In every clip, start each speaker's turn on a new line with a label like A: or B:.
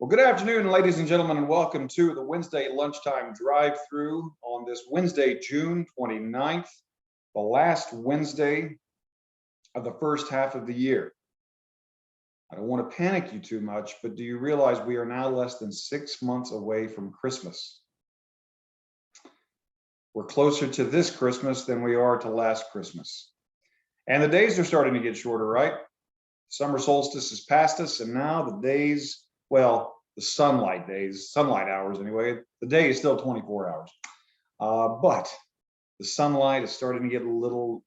A: Well, good afternoon, ladies and gentlemen, and welcome to the Wednesday Lunchtime Drive-Thru on this Wednesday, June 29th, the last Wednesday of the first half of the year. I don't want to panic you too much, but do you realize we are now less than 6 months away from Christmas? We're closer to this Christmas than we are to last Christmas. And the days are starting to get shorter, right? Summer solstice has passed us, and now the days, well, the sunlight days, sunlight hours anyway, the day is still 24 hours. But the sunlight is starting to get a little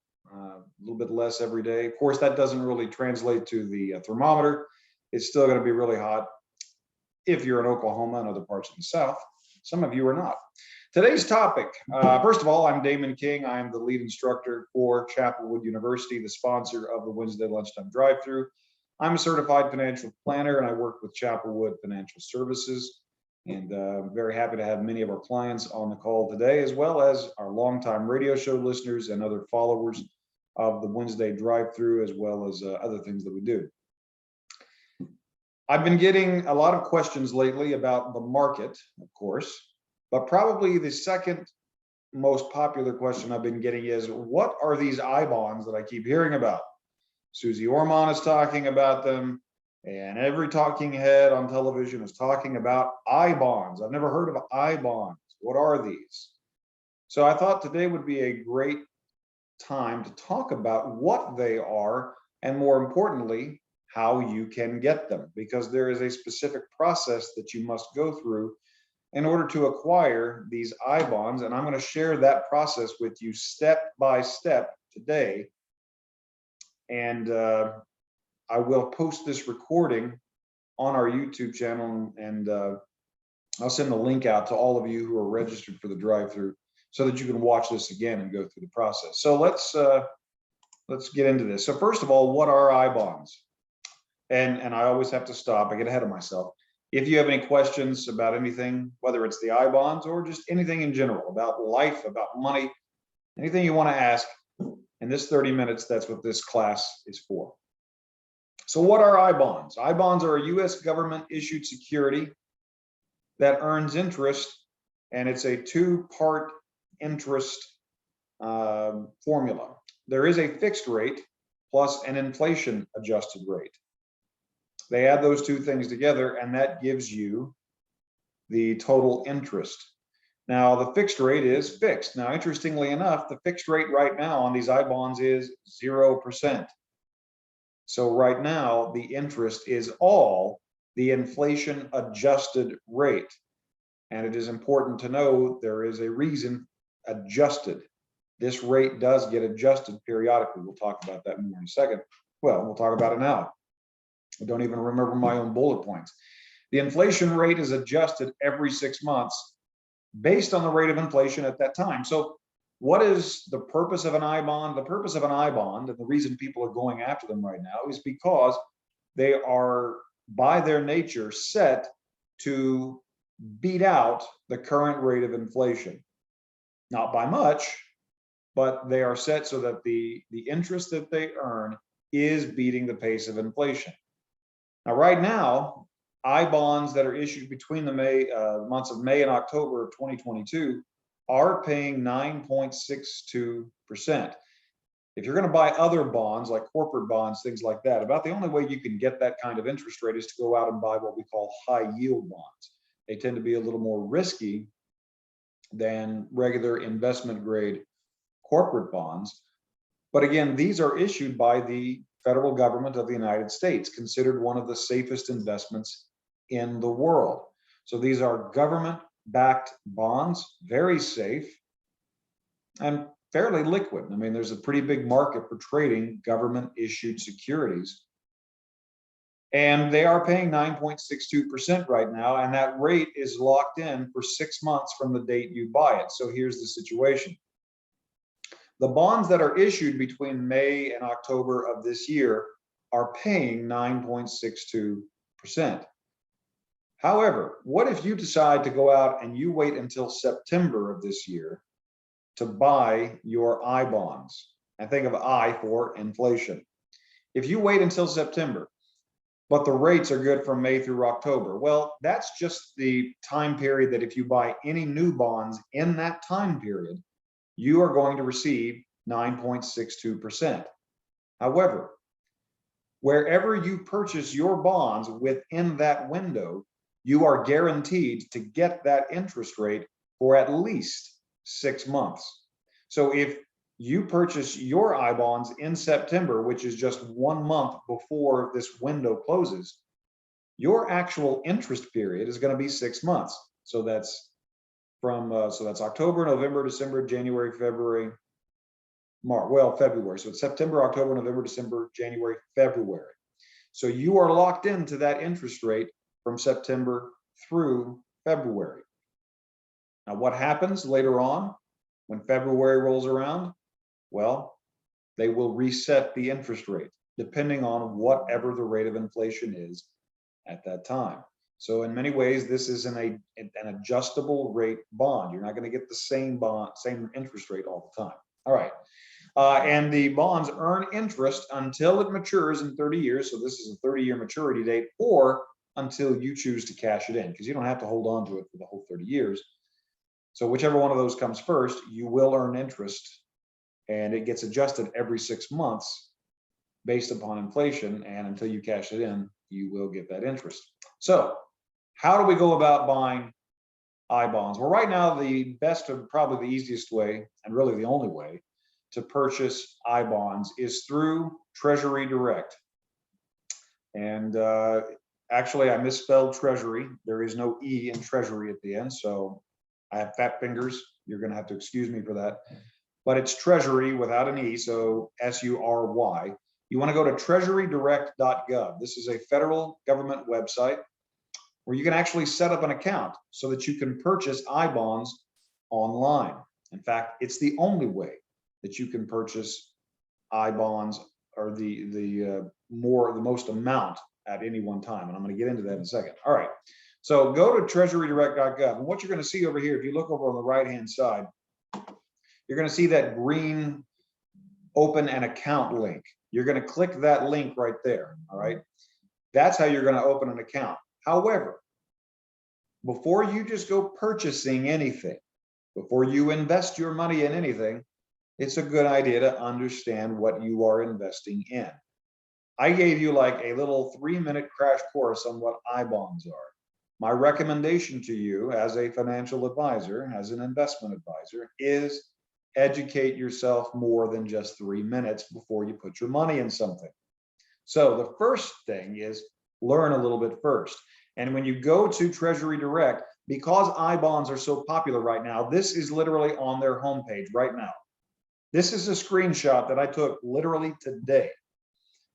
A: bit less every day. Of course, that doesn't really translate to the thermometer. It's still going to be really hot if you're in Oklahoma and other parts of the South. Some of you are not. Today's topic, first of all, I'm Damon King. I am the lead instructor for Chapelwood University, the sponsor of the Wednesday Lunchtime Drive-Thru. I'm a certified financial planner, and I work with Chapelwood Financial Services. And I'm very happy to have many of our clients on the call today, as well as our longtime radio show listeners and other followers of the Wednesday Drive-Thru, as well as other things that we do. I've been getting a lot of questions lately about the market, of course, but probably the second most popular question I've been getting is, what are these I bonds that I keep hearing about? Susie Orman is talking about them, and every talking head on television is talking about I bonds. I've never heard of I bonds. What are these? So I thought today would be a great time to talk about what they are, and more importantly, how you can get them, because there is a specific process that you must go through in order to acquire these I bonds. And I'm going to share that process with you step by step today. And I will post this recording on our YouTube channel, and I'll send the link out to all of you who are registered for the drive-thru so that you can watch this again and go through the process. So let's get into this. So first of all, what are I bonds? And I always have to stop. I get ahead of myself. If you have any questions about anything, whether it's the I bonds or just anything in general, about life, about money, anything you want to ask, in this 30 minutes, that's what this class is for. So what are I bonds? I bonds are a U.S. government issued security that earns interest, and it's a two-part interest formula. There is a fixed rate plus an inflation adjusted rate. They add those two things together, and that gives you the total interest. Now, the fixed rate is fixed. Now, interestingly enough, the fixed rate right now on these I bonds is 0%. So right now, the interest is all the inflation adjusted rate. And it is important to know there is a reason adjusted. This rate does get adjusted periodically. We'll talk about that more in a second. Well, we'll talk about it now. I don't even remember my own bullet points. The inflation rate is adjusted every 6 months based on the rate of inflation at that time. So what is the purpose of an I bond? The purpose of an I bond, and the reason people are going after them right now, is because they are, by their nature, set to beat out the current rate of inflation. Not by much, but they are set so that the interest that they earn is beating the pace of inflation. Now, right now, I bonds that are issued between the months of May and October of 2022 are paying 9.62%. If you're going to buy other bonds like corporate bonds, things like that, about the only way you can get that kind of interest rate is to go out and buy what we call high yield bonds. They tend to be a little more risky than regular investment grade corporate bonds. But again, these are issued by the federal government of the United States, considered one of the safest investments in the world. So these are government-backed bonds, very safe and fairly liquid. I mean, there's a pretty big market for trading government-issued securities. And they are paying 9.62% right now, and that rate is locked in for 6 months from the date you buy it. So here's the situation. The bonds that are issued between May and October of this year are paying 9.62%. However, what if you decide to go out and you wait until September of this year to buy your I bonds? And think of I for inflation. If you wait until September, but the rates are good from May through October. Well, that's just the time period that if you buy any new bonds in that time period, you are going to receive 9.62%. However, wherever you purchase your bonds within that window, you are guaranteed to get that interest rate for at least 6 months. So if you purchase your I bonds in September, which is just 1 month before this window closes, your actual interest period is going to be 6 months. So that's that's October, November, December, January, February, March. Well, February. So it's September, October, November, December, January, February. So you are locked into that interest rate from September through February. Now, what happens later on when February rolls around? Well, they will reset the interest rate depending on whatever the rate of inflation is at that time. So in many ways, this is an adjustable rate bond. You're not going to get the same interest rate all the time. All right. And the bonds earn interest until it matures in 30 years. So this is a 30-year maturity date, or until you choose to cash it in, because you don't have to hold on to it for the whole 30 years. So whichever one of those comes first, you will earn interest, and it gets adjusted every 6 months based upon inflation. And until you cash it in, you will get that interest. So how do we go about buying I bonds? Well, right now, the best and probably the easiest way, and really the only way to purchase I bonds is through Treasury Direct. And actually, I misspelled Treasury. There is no E in Treasury at the end, so I have fat fingers. You're going to have to excuse me for that. But it's Treasury without an E, so SURY. You want to go to treasurydirect.gov. This is a federal government website where you can actually set up an account so that you can purchase I bonds online. In fact, it's the only way that you can purchase I bonds, or the most amount at any one time. And I'm going to get into that in a second. All right. So go to treasurydirect.gov. And what you're going to see over here, if you look over on the right-hand side, you're going to see that green open an account link. You're going to click that link right there. All right. That's how you're going to open an account. However, before you just go purchasing anything, before you invest your money in anything, it's a good idea to understand what you are investing in. I gave you like a little 3-minute crash course on what I bonds are. My recommendation to you as a financial advisor, as an investment advisor, is educate yourself more than just 3 minutes before you put your money in something. So the first thing is learn a little bit first. And when you go to Treasury Direct, because I bonds are so popular right now, this is literally on their homepage right now. This is a screenshot that I took literally today.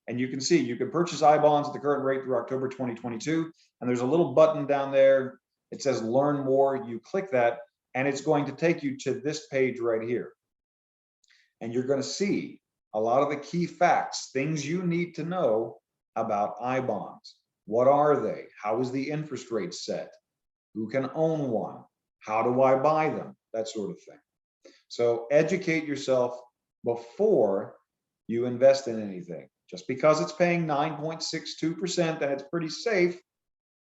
A: And you can see you can purchase I bonds at the current rate through October 2022. And there's a little button down there. It says learn more. You click that, and it's going to take you to this page right here. And you're going to see a lot of the key facts, things you need to know about I bonds. What are they? How is the interest rate set? Who can own one? How do I buy them? That sort of thing. So educate yourself before you invest in anything. Just because it's paying 9.62% and it's pretty safe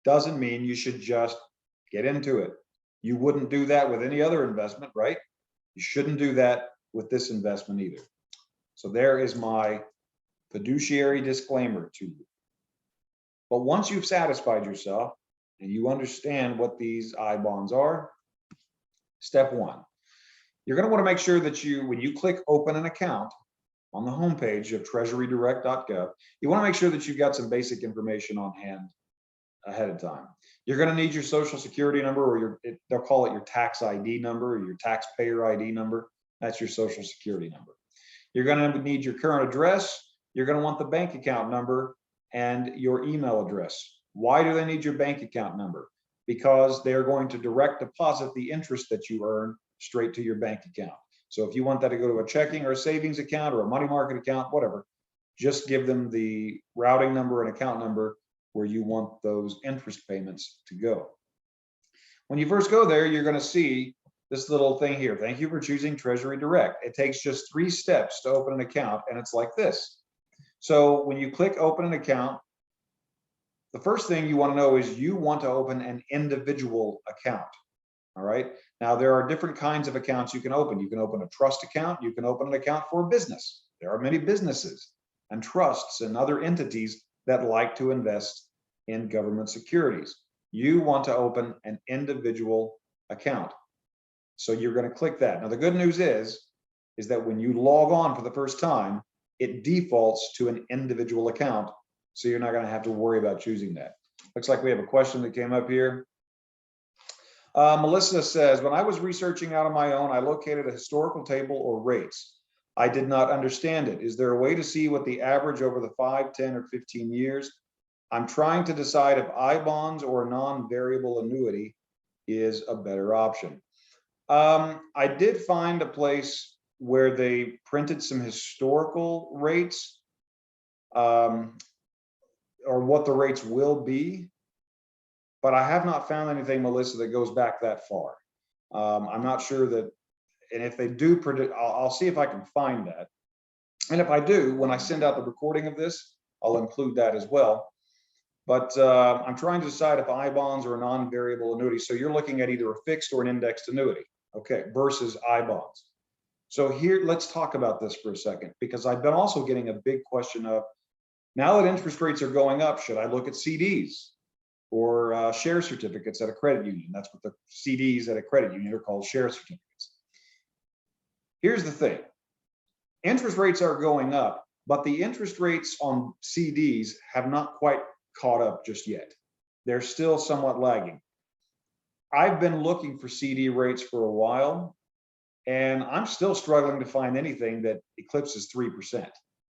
A: doesn't mean you should just get into it. You wouldn't do that with any other investment, right? You shouldn't do that with this investment either. So there is my fiduciary disclaimer to you. But once you've satisfied yourself and you understand what these I bonds are, step one, you're going to want to make sure that when you click open an account on the homepage of treasurydirect.gov, you want to make sure that you've got some basic information on hand ahead of time. You're going to need your social security number, or they'll call it your tax ID number, or your taxpayer ID number. That's your social security number. You're going to need your current address. You're going to want the bank account number and your email address. Why do they need your bank account number? Because they're going to direct deposit the interest that you earn straight to your bank account. So if you want that to go to a checking or a savings account or a money market account, whatever, just give them the routing number and account number where you want those interest payments to go. When you first go there, you're going to see this little thing here. Thank you for choosing Treasury Direct. It takes just 3 steps to open an account, and it's like this. So when you click open an account, the first thing you want to know is you want to open an individual account. All right. Now, there are different kinds of accounts you can open. You can open a trust account. You can open an account for a business. There are many businesses and trusts and other entities that like to invest in government securities. You want to open an individual account. So you're going to click that. Now, the good news is that when you log on for the first time, it defaults to an individual account. So you're not going to have to worry about choosing that. Looks like we have a question that came up here. Melissa says, when I was researching out on my own, I located a historical table or rates. I did not understand it. Is there a way to see what the average over the 5, 10, or 15 years? I'm trying to decide if I-bonds or non-variable annuity is a better option. I did find a place where they printed some historical rates, or what the rates will be, but I have not found anything, Melissa, that goes back that far. I'm not sure that, and if they do predict, I'll see if I can find that. And if I do, when I send out the recording of this, I'll include that as well. But I'm trying to decide if I-bonds or a non-variable annuity. So you're looking at either a fixed or an indexed annuity, okay, versus I-bonds. So here, let's talk about this for a second, because I've been also getting a big question of, now that interest rates are going up, should I look at CDs or share certificates at a credit union? That's what the CDs at a credit union are called, share certificates. Here's the thing. Interest rates are going up, but the interest rates on CDs have not quite caught up just yet. They're still somewhat lagging. I've been looking for CD rates for a while, and I'm still struggling to find anything that eclipses 3%.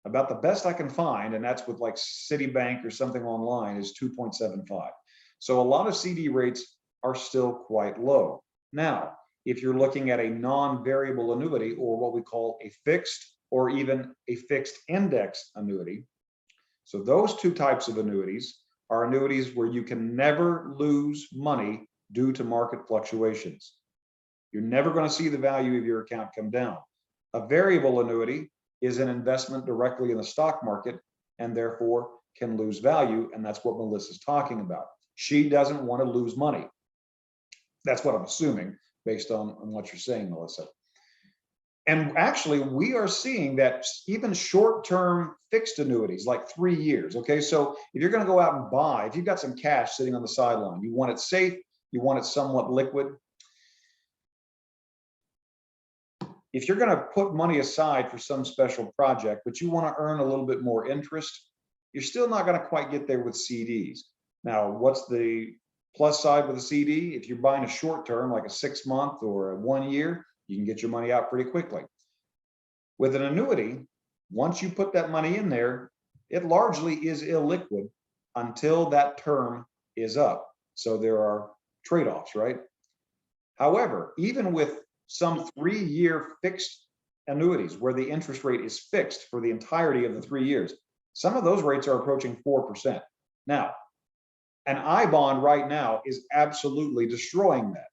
A: About the best I can find, and that's with like Citibank or something online, is 2.75. So a lot of CD rates are still quite low. Now, if you're looking at a non-variable annuity, or what we call a fixed or even a fixed index annuity, so those two types of annuities are annuities where you can never lose money due to market fluctuations. You're never going to see the value of your account come down. A variable annuity is an investment directly in the stock market and therefore can lose value. And that's what Melissa's talking about. She doesn't want to lose money. That's what I'm assuming based on what you're saying, Melissa. And actually, we are seeing that even short-term fixed annuities, like 3 years, okay? So if you're going to go out and buy, if you've got some cash sitting on the sideline, you want it safe, you want it somewhat liquid. If you're going to put money aside for some special project, but you want to earn a little bit more interest, you're still not going to quite get there with CDs. Now, what's the plus side with a CD? If you're buying a short term, like a 6-month or a 1 year, you can get your money out pretty quickly. With an annuity, once you put that money in there, it largely is illiquid until that term is up. So there are trade-offs, right? However, even with some 3-year fixed annuities where the interest rate is fixed for the entirety of the 3 years, some of those rates are approaching 4%. Now, an I-bond right now is absolutely destroying that.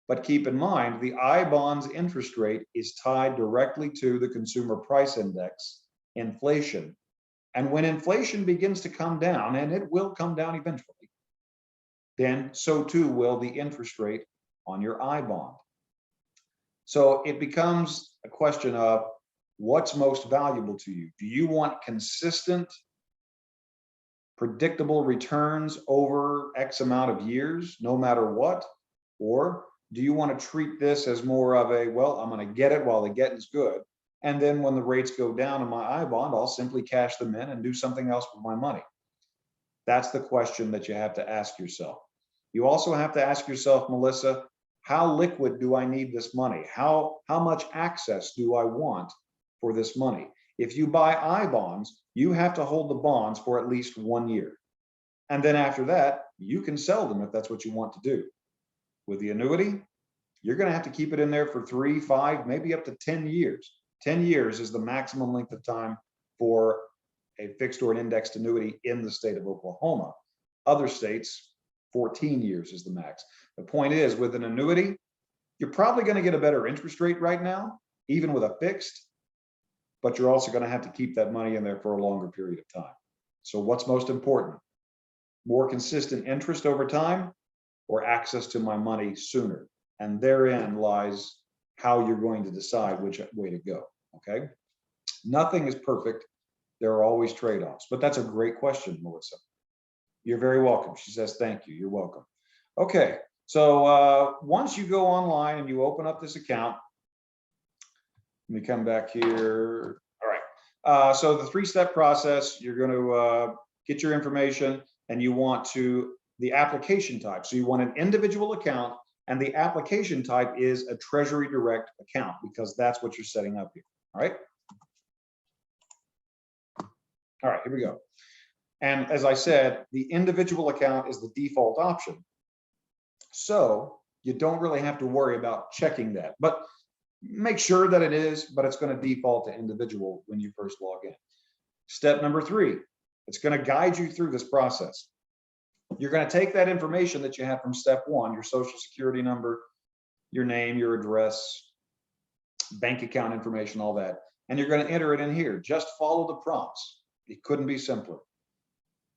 A: But keep in mind, the I-bond's interest rate is tied directly to the consumer price index, inflation. And when inflation begins to come down, and it will come down eventually, then so too will the interest rate on your I-bond. So it becomes a question of what's most valuable to you. Do you want consistent, predictable returns over X amount of years, no matter what? Or do you want to treat this as more of a, well, I'm going to get it while the getting's good, and then when the rates go down in my I-bond, I'll simply cash them in and do something else with my money? That's the question that you have to ask yourself. You also have to ask yourself, Melissa, how liquid do I need this money? How much access do I want for this money? If you buy I-bonds, you have to hold the bonds for at least 1 year. And then after that, you can sell them if that's what you want to do. With the annuity, you're going to have to keep it in there for 3, 5, maybe up to 10 years. 10 years is the maximum length of time for a fixed or an indexed annuity in the state of Oklahoma. Other states, 14 years is the max. The point is, with an annuity, you're probably going to get a better interest rate right now, even with a fixed, but you're also going to have to keep that money in there for a longer period of time. So what's most important? more consistent interest over time, or access to my money sooner? And therein lies how you're going to decide which way to go, okay? Nothing is perfect. There are always trade-offs, but that's a great question, Melissa. You're very welcome. She says, thank you. You're welcome. Okay, so once you go online and you open up this account, let me come back here. All right, so the three-step process, you're going to get your information, and you want the application type. So you want an individual account, and the application type is a Treasury Direct account, because that's what you're setting up here. All right. All right, here we go. And as I said, the individual account is the default option. So you don't really have to worry about checking that, but make sure that it is, but it's going to default to individual when you first log in. Step number 3, it's going to guide you through this process. You're going to take that information that you have from step 1, your social security number, your name, your address, bank account information, all that, and you're going to enter it in here. Just follow the prompts. It couldn't be simpler.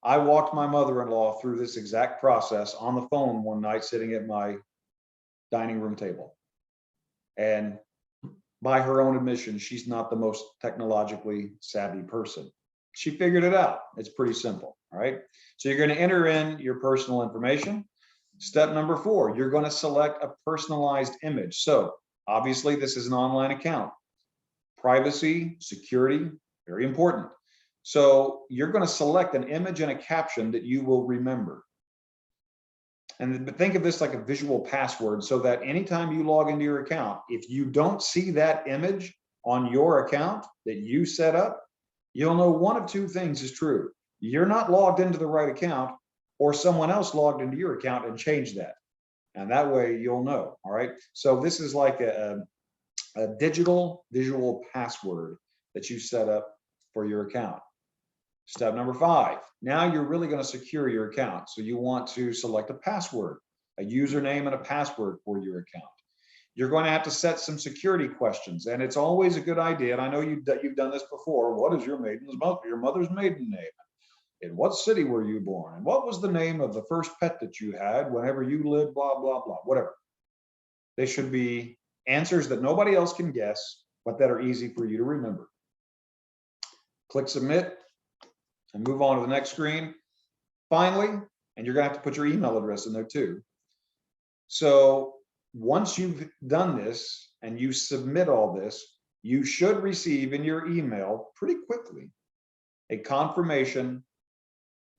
A: I walked my mother-in-law through this exact process on the phone one night, sitting at my dining room table. And by her own admission, she's not the most technologically savvy person. She figured it out. It's pretty simple. All right. So you're going to enter in your personal information. Step number 4, you're going to select a personalized image. So obviously this is an online account. Privacy, security, very important. So you're going to select an image and a caption that you will remember. And think of this like a visual password, so that anytime you log into your account, if you don't see that image on your account that you set up, you'll know one of 2 things is true. You're not logged into the right account, or someone else logged into your account and changed that. And that way you'll know. All right. So this is like a digital visual password that you set up for your account. Step number 5, now you're really going to secure your account. So you want to select a password, a username and a password for your account. You're going to have to set some security questions, and it's always a good idea. And I know you've done this before. What is your mother's maiden name? In what city were you born? And what was the name of the first pet that you had whenever you lived, blah, blah, blah, whatever. They should be answers that nobody else can guess, but that are easy for you to remember. Click submit and move on to the next screen. Finally, and you're going to have to put your email address in there too. So once you've done this and you submit all this, you should receive in your email pretty quickly a confirmation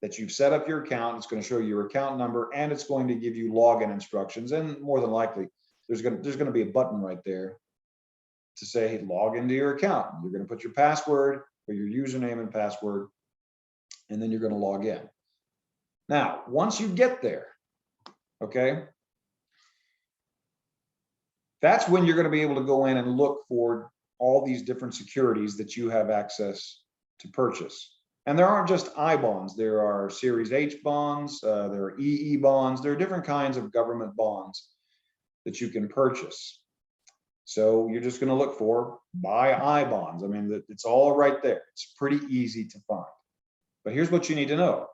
A: that you've set up your account. It's going to show your account number, and it's going to give you login instructions. And more than likely, there's going to be a button right there to say, hey, log into your account. You're going to put your password or your username and password, and then you're going to log in. Now, once you get there, okay, that's when you're going to be able to go in and look for all these different securities that you have access to purchase. And there aren't just I bonds. There are Series H bonds, there are EE bonds, there are different kinds of government bonds that you can purchase. So you're just going to look for buy I bonds. I mean, it's all right there. It's pretty easy to find. But here's what you need to know.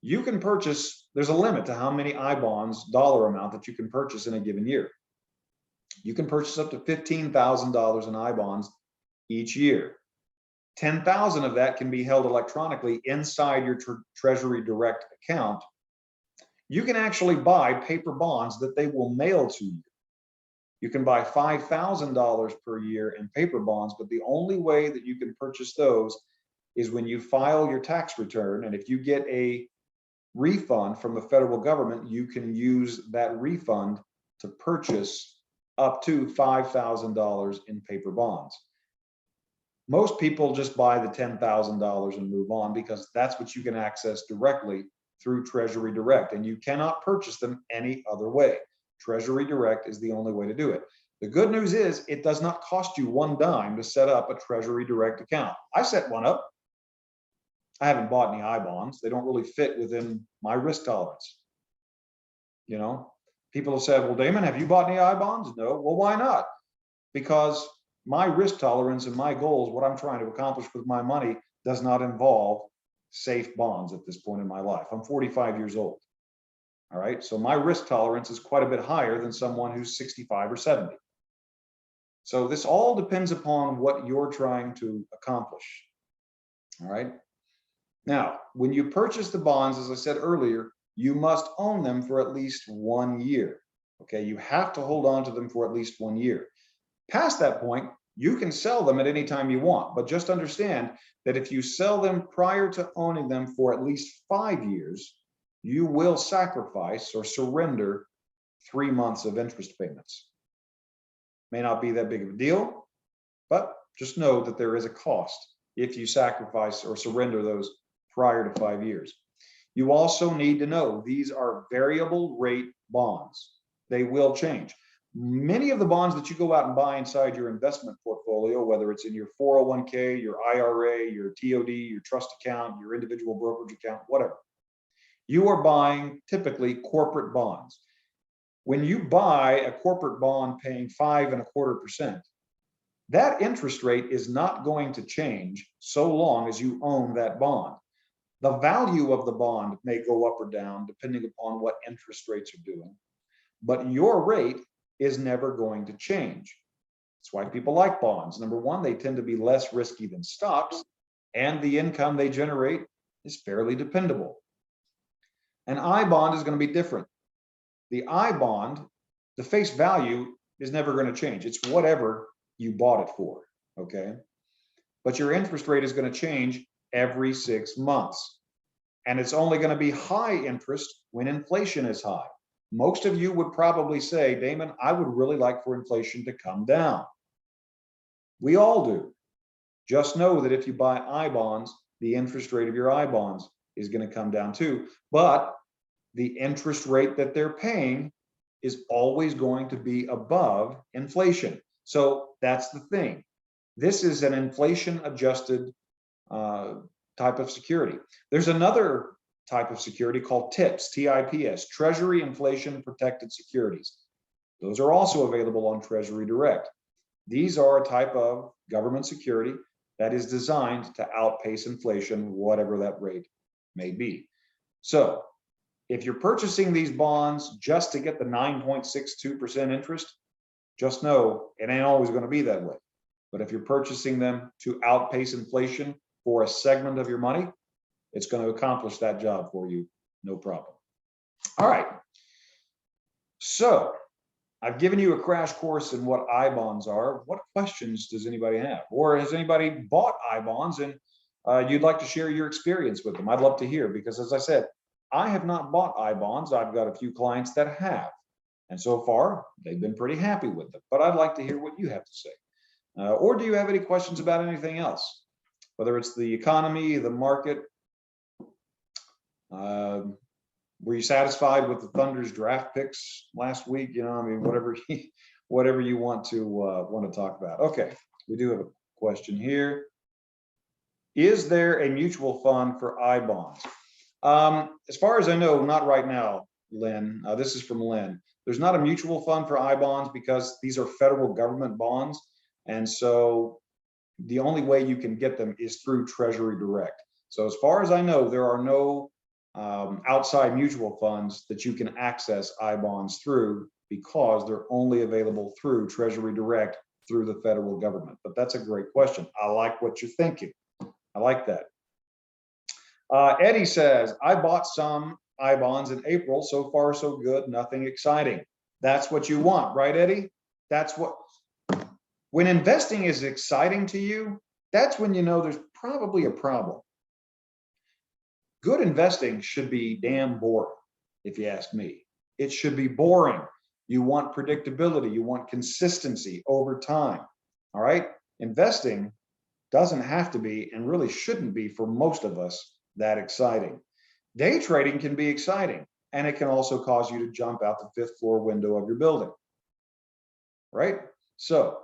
A: You can purchase, there's a limit to how many I bonds, dollar amount, that you can purchase in a given year. You can purchase up to $15,000 in I bonds each year. 10,000 of that can be held electronically inside your Treasury Direct account. You can actually buy paper bonds that they will mail to you. You can buy $5,000 per year in paper bonds, but the only way that you can purchase those is when you file your tax return. And if you get a refund from the federal government, you can use that refund to purchase up to $5,000 in paper bonds. Most people just buy the $10,000 and move on, because that's what you can access directly through Treasury Direct, and you cannot purchase them any other way. Treasury Direct is the only way to do it. The good news is it does not cost you one dime to set up a Treasury Direct account. I set one up. I haven't bought any I bonds. They don't really fit within my risk tolerance. You know, people have said, well, Damon, have you bought any I bonds? No. Well, why not? Because my risk tolerance and my goals, what I'm trying to accomplish with my money, does not involve safe bonds at this point in my life. I'm 45 years old. All right. So my risk tolerance is quite a bit higher than someone who's 65 or 70. So this all depends upon what you're trying to accomplish. All right. Now, when you purchase the bonds, as I said earlier, you must own them for at least 1 year. Okay. You have to hold on to them for at least 1 year. Past that point, you can sell them at any time you want, but just understand that if you sell them prior to owning them for at least 5 years, you will sacrifice or surrender 3 months of interest payments. May not be that big of a deal, but just know that there is a cost if you sacrifice or surrender those prior to 5 years. You also need to know these are variable rate bonds. They will change. Many of the bonds that you go out and buy inside your investment portfolio, whether it's in your 401k, your IRA, your TOD, your trust account, your individual brokerage account, whatever, you are buying typically corporate bonds. When you buy a corporate bond paying 5.25%, that interest rate is not going to change so long as you own that bond. The value of the bond may go up or down depending upon what interest rates are doing, but your rate is never going to change. That's why people like bonds. Number one, they tend to be less risky than stocks, and the income they generate is fairly dependable. An I bond is going to be different. The I bond, the face value is never going to change. It's whatever you bought it for, okay? But your interest rate is going to change every 6 months. And it's only going to be high interest when inflation is high. Most of you would probably say, Damon, I would really like for inflation to come down. We all do. Just know that if you buy I bonds, the interest rate of your I bonds is going to come down too. But the interest rate that they're paying is always going to be above inflation. So that's the thing. This is an inflation adjusted type of security. There's another type of security called TIPS, TIPS, Treasury Inflation Protected Securities. Those are also available on Treasury Direct. These are a type of government security that is designed to outpace inflation, whatever that rate may be. So if you're purchasing these bonds just to get the 9.62% interest, just know it ain't always going to be that way. But if you're purchasing them to outpace inflation for a segment of your money, it's going to accomplish that job for you, no problem. All right. So I've given you a crash course in what I bonds are. What questions does anybody have? Or has anybody bought I bonds and you'd like to share your experience with them? I'd love to hear, because as I said, I have not bought I bonds. I've got a few clients that have. And so far, they've been pretty happy with them. But I'd like to hear what you have to say. Or do you have any questions about anything else? Whether it's the economy, the market. Were you satisfied with the Thunder's draft picks last week? You know, I mean, whatever you want to talk about. Okay, we do have a question here. Is there a mutual fund for I bonds? As far as I know, not right now, Lynn. This is from Lynn. There's not a mutual fund for I bonds because these are federal government bonds, and so the only way you can get them is through Treasury Direct. So as far as I know, there are no outside mutual funds that you can access I bonds through, because they're only available through Treasury Direct through the federal government. But that's a great question. I like what you're thinking. I like that. Eddie says, I bought some I bonds in April. So far, so good. Nothing exciting. That's what you want, right, Eddie? That's what, when investing is exciting to you, that's when you know there's probably a problem. Good investing should be damn boring, if you ask me. It should be boring. You want predictability. You want consistency over time. All right? Investing doesn't have to be, and really shouldn't be for most of us, that exciting. Day trading can be exciting, and it can also cause you to jump out the 5th floor window of your building. Right? So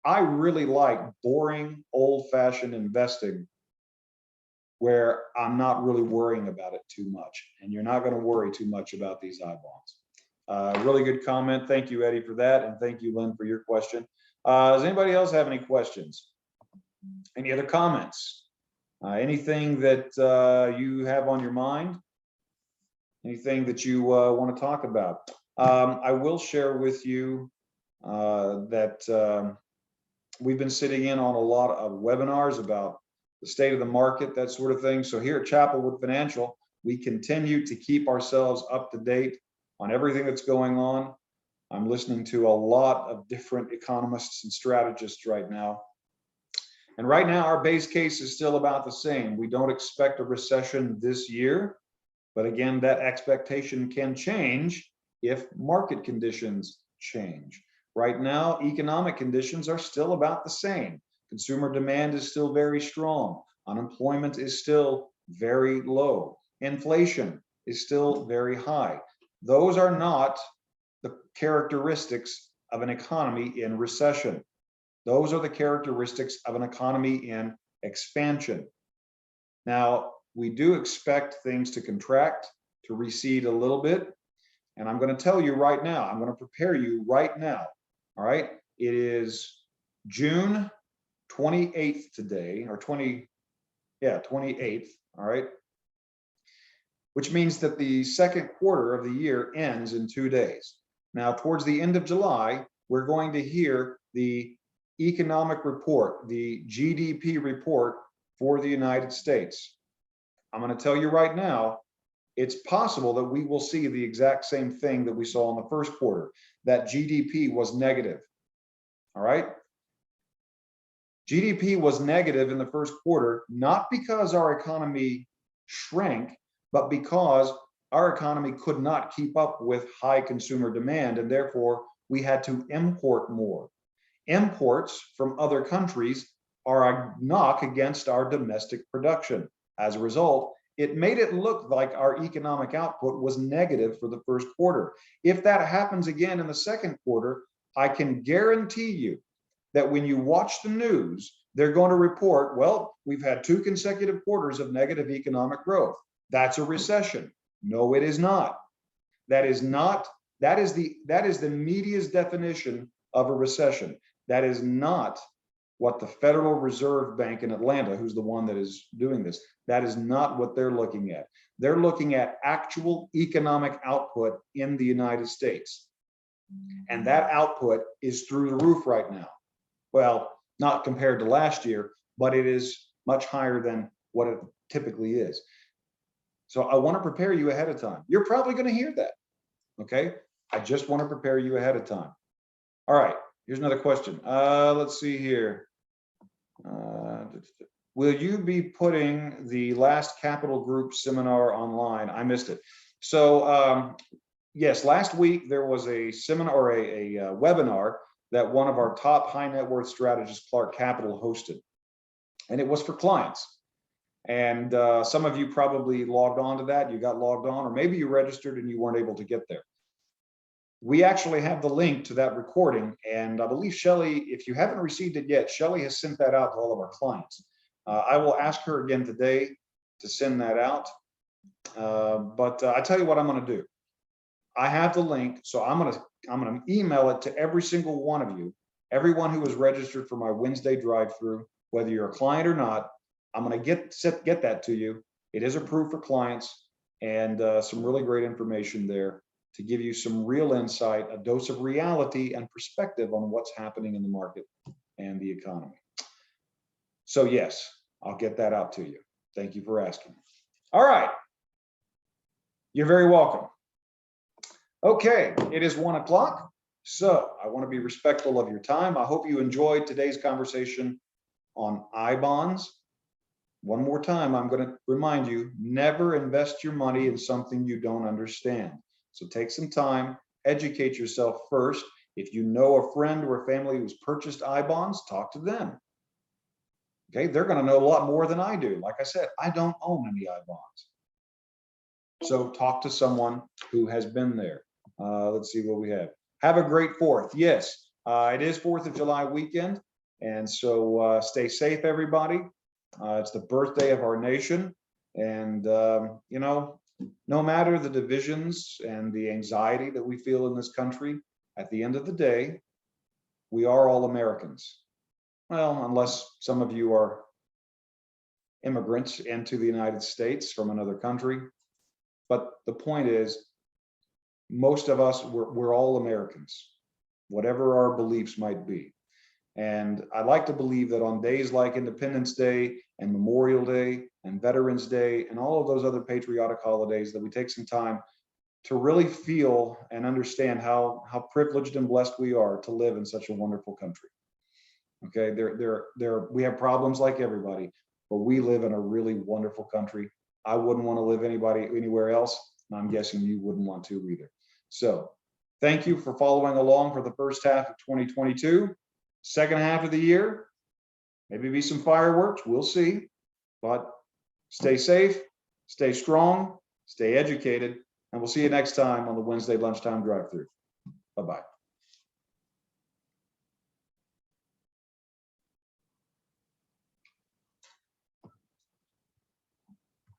A: I really like boring, old-fashioned investing where I'm not really worrying about it too much, and you're not going to worry too much about these I bonds. Really good comment. Thank you, Eddie, for that, and thank you, Lynn, for your question. Does anybody else have any questions? Any other comments? Anything that you have on your mind? Anything that you want to talk about? I will share with you that we've been sitting in on a lot of webinars about the state of the market, that sort of thing. So here at Chapelwood Financial, we continue to keep ourselves up to date on everything that's going on. I'm listening to a lot of different economists and strategists right now. And right now, our base case is still about the same. We don't expect a recession this year, but again, that expectation can change if market conditions change. Right now, economic conditions are still about the same. Consumer demand is still very strong. Unemployment is still very low. Inflation is still very high. Those are not the characteristics of an economy in recession. Those are the characteristics of an economy in expansion. Now, we do expect things to contract, to recede a little bit. And I'm going to tell you right now, I'm going to prepare you right now. All right. It is June 28th today, or 28th. All right. Which means that the second quarter of the year ends in 2 days. Now, towards the end of July, we're going to hear the economic report, the GDP report for the United States. I'm going to tell you right now, it's possible that we will see the exact same thing that we saw in the first quarter, that GDP was negative. All right. GDP was negative in the first quarter, not because our economy shrank, but because our economy could not keep up with high consumer demand, and therefore we had to import more. Imports from other countries are a knock against our domestic production. As a result, it made it look like our economic output was negative for the first quarter. If that happens again in the second quarter, I can guarantee you that when you watch the news, they're going to report, well, we've had 2 consecutive quarters of negative economic growth. That's a recession. No, it is not. That is the media's definition of a recession. That is not what the Federal Reserve Bank in Atlanta, who's the one that is doing this, that is not what they're looking at. They're looking at actual economic output in the United States. And that output is through the roof right now. Well, not compared to last year, but it is much higher than what it typically is. So I want to prepare you ahead of time. You're probably going to hear that. Okay. I just want to prepare you ahead of time. All right. Here's another question. Let's see here. Will you be putting the last Capital Group seminar online? I missed it. So yes, last week there was a seminar or a webinar that one of our top high net worth strategists, Clark Capital, hosted. And it was for clients. And some of you probably logged on to that. You got logged on, or maybe you registered and you weren't able to get there. We actually have the link to that recording. And I believe Shelly, if you haven't received it yet, Shelly has sent that out to all of our clients. I will ask her again today to send that out. But I tell you what I'm going to do. I have the link, so I'm going to email it to every single one of you, everyone who is registered for my Wednesday drive-through, whether you're a client or not. I'm going to get that to you. It is approved for clients, and some really great information there to give you some real insight, a dose of reality and perspective on what's happening in the market and the economy. So yes, I'll get that out to you. Thank you for asking. All right. You're very welcome. Okay, it is 1 o'clock. So I want to be respectful of your time. I hope you enjoyed today's conversation on I-bonds. One more time, I'm going to remind you, never invest your money in something you don't understand. So take some time, educate yourself first. If you know a friend or a family who's purchased I-bonds, talk to them. Okay, they're going to know a lot more than I do. Like I said, I don't own any I-bonds. So talk to someone who has been there. Let's see what we have. Have a great 4th. Yes, it is 4th of July weekend. And so stay safe, everybody. It's the birthday of our nation. And, you know, no matter the divisions and the anxiety that we feel in this country, at the end of the day, we are all Americans. Well, unless some of you are immigrants into the United States from another country. But the point is, most of us, we're all Americans, whatever our beliefs might be. And I like to believe that on days like Independence Day and Memorial Day and Veterans Day and all of those other patriotic holidays, that we take some time to really feel and understand how privileged and blessed we are to live in such a wonderful country. Okay, we have problems like everybody, but we live in a really wonderful country. I wouldn't want to live anywhere else, and I'm guessing you wouldn't want to either. So thank you for following along for the first half of 2022. Second half of the year, maybe be some fireworks, we'll see. But stay safe, stay strong, stay educated, and we'll see you next time on the Wednesday Lunchtime Drive-Thru. Bye-bye.